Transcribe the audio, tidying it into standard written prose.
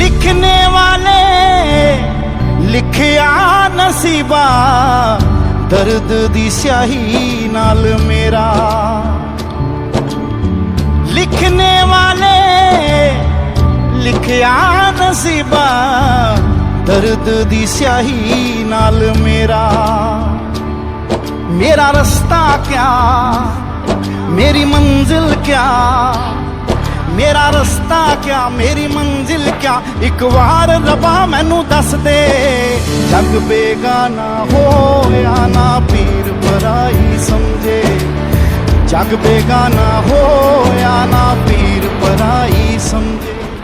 लिखने वाले लिखिया नसीबा दर्द दी स्याही नाल मेरा। लिखने वाले लिखिया नसीबा दर्द दी स्याही नाल मेरा। मेरा रास्ता क्या मेरी मंजिल क्या, मेरा रास्ता क्या मेरी मंजिल क्या, एक बार रबा मैनू दस दे। जग बेगाना हो या ना पीर पराई समझे, जग बेगाना हो या ना पीर पराई समझे।